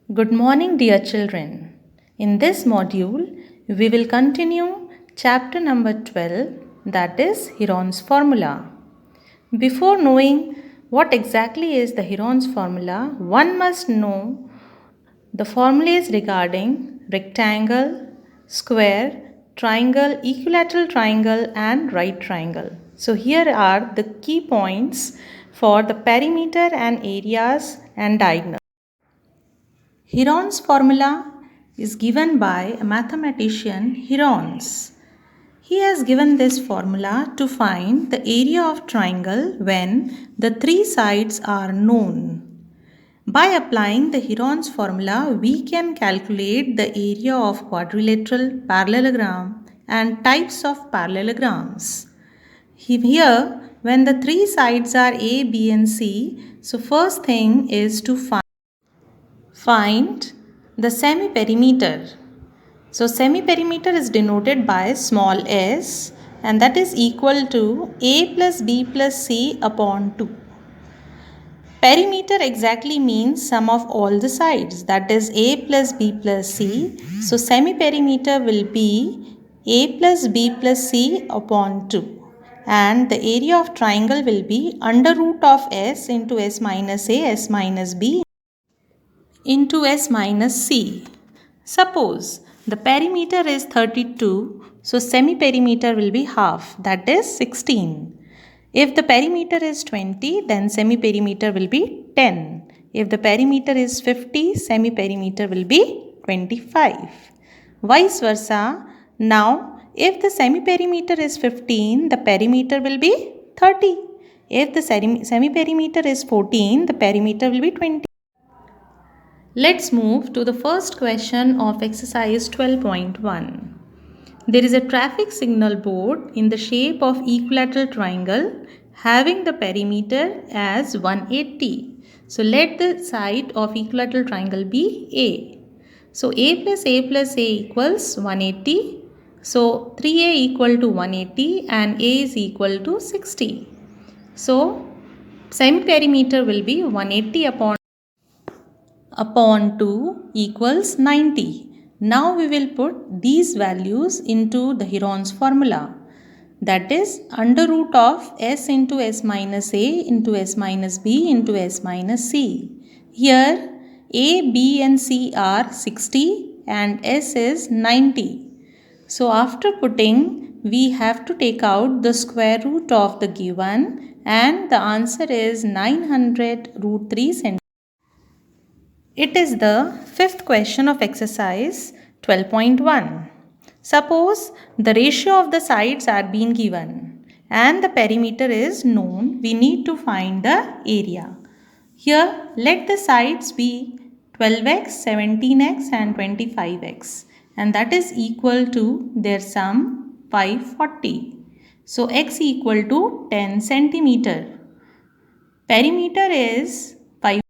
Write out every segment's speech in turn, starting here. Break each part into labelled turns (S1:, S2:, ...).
S1: Good morning, dear children. In this module, we will continue chapter number 12, that is Heron's formula. Before knowing what exactly is the Heron's formula, one must know the formulas regarding rectangle, square, triangle, equilateral triangle, and right triangle. So, here are the key points for the perimeter and areas and diagonals. Heron's formula is given by a mathematician Heron's. He has given this formula to find the area of triangle when the three sides are known. By applying the Heron's formula, we can calculate the area of quadrilateral parallelogram and types of parallelograms. Here, when the three sides are A, B and C, so first thing is to find the semi-perimeter. So semi-perimeter is denoted by small s and that is equal to A plus B plus C upon 2. Perimeter exactly means sum of all the sides, that is A plus B plus C. So semi-perimeter will be A plus B plus C upon 2. And the area of triangle will be under root of S into S minus A, S minus B into S minus C. Suppose the perimeter is 32, so semi-perimeter will be half, that is 16. If the perimeter is 20, then semi-perimeter will be 10. If the perimeter is 50, semi-perimeter will be 25. Vice versa, now if the semi-perimeter is 15, the perimeter will be 30. If the semi-perimeter is 14, the perimeter will be 20. Let's move to the first question of exercise 12.1. There is a traffic signal board in the shape of equilateral triangle having the perimeter as 180. So let the side of equilateral triangle be A. So A plus A equals 180. So 3A equal to 180 and A is equal to 60. So semi-perimeter will be 180 upon 2 equals 90. Now we will put these values into the Heron's formula. That is under root of S into S minus A into S minus B into S minus C. Here A, B and C are 60 and S is 90. So after putting, we have to take out the square root of the given and the answer is 900 root 3 centimeters. It is the fifth question of exercise 12.1. Suppose the ratio of the sides are being given and the perimeter is known. We need to find the area. Here, let the sides be 12x, 17x and 25x and that is equal to their sum 540. So, x equal to 10 centimeter. Perimeter is 5.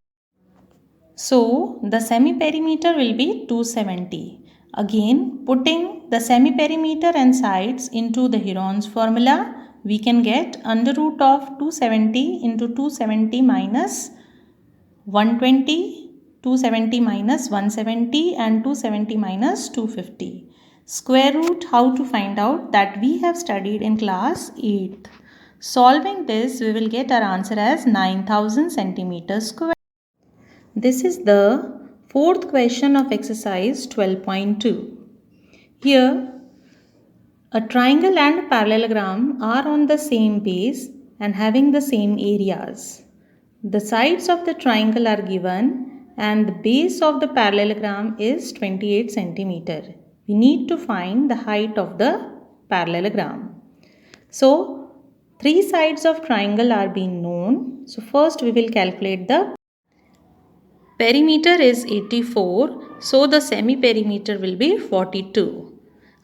S1: So, the semi-perimeter will be 270. Again, putting the semi-perimeter and sides into the Heron's formula, we can get under root of 270 into 270 minus 120, 270 minus 170 and 270 minus 250. Square root, how to find out, that we have studied in class 8th. Solving this, we will get our answer as 9000 centimeters square. This is the fourth question of exercise 12.2. Here, a triangle and a parallelogram are on the same base and having the same areas. The sides of the triangle are given and the base of the parallelogram is 28 centimeter. We need to find the height of the parallelogram. So, three sides of triangle are being known. So, first we will calculate the perimeter is 84, so the semi-perimeter will be 42.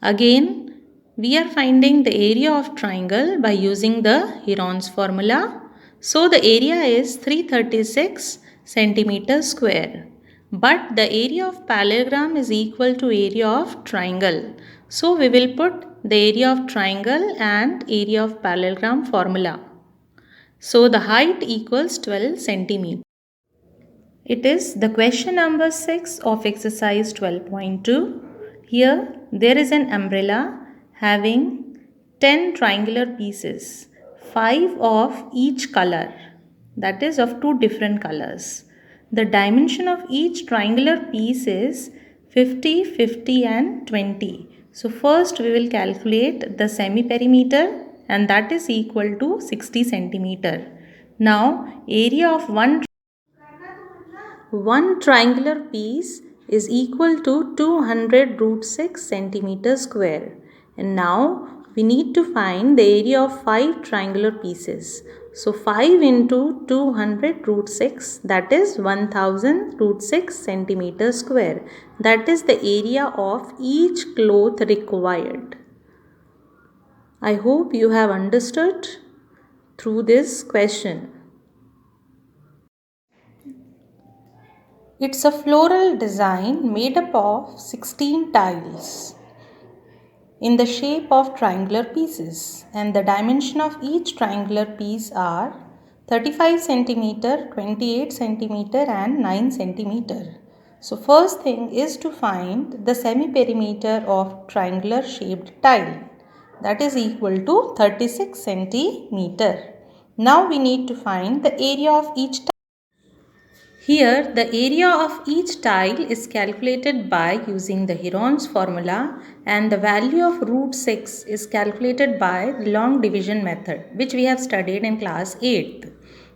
S1: Again, we are finding the area of triangle by using the Heron's formula. So the area is 336 centimeters square. But the area of parallelogram is equal to area of triangle. So we will put the area of triangle and area of parallelogram formula. So the height equals 12 centimeters. It is the question number 6 of exercise 12.2. Here there is an umbrella having 10 triangular pieces, 5 of each color, that is of 2 different colors. The dimension of each triangular piece is 50, 50 and 20. So first we will calculate the semi-perimeter, and that is equal to 60 centimeter. Now area of one triangular piece is equal to 200 root 6 centimeter square. And now we need to find the area of 5 triangular pieces. So 5 into 200 root 6, that is 1000 root 6 centimeter square. That is the area of each cloth required. I hope you have understood through this question. It's a floral design made up of 16 tiles in the shape of triangular pieces, and the dimension of each triangular piece are 35 centimeter, 28 centimeter and 9 centimeter. So first thing is to find the semi-perimeter of triangular shaped tile, that is equal to 36 centimeter. Now we need to find the area of each tile. Here, the area of each tile is calculated by using the Heron's formula, and the value of root 6 is calculated by the long division method, which we have studied in class 8th.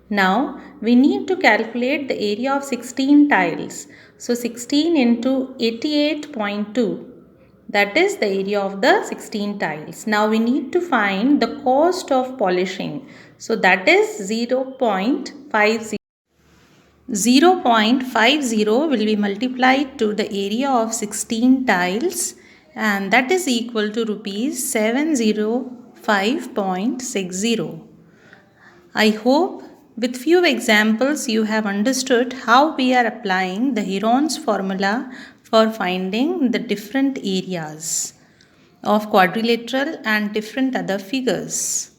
S1: Now, we need to calculate the area of 16 tiles. So, 16 into 88.2, that is the area of the 16 tiles. Now, we need to find the cost of polishing. So, that is 0.50. 0.50 will be multiplied to the area of 16 tiles, and that is equal to rupees 705.60. I hope with few examples you have understood how we are applying the Heron's formula for finding the different areas of quadrilateral and different other figures.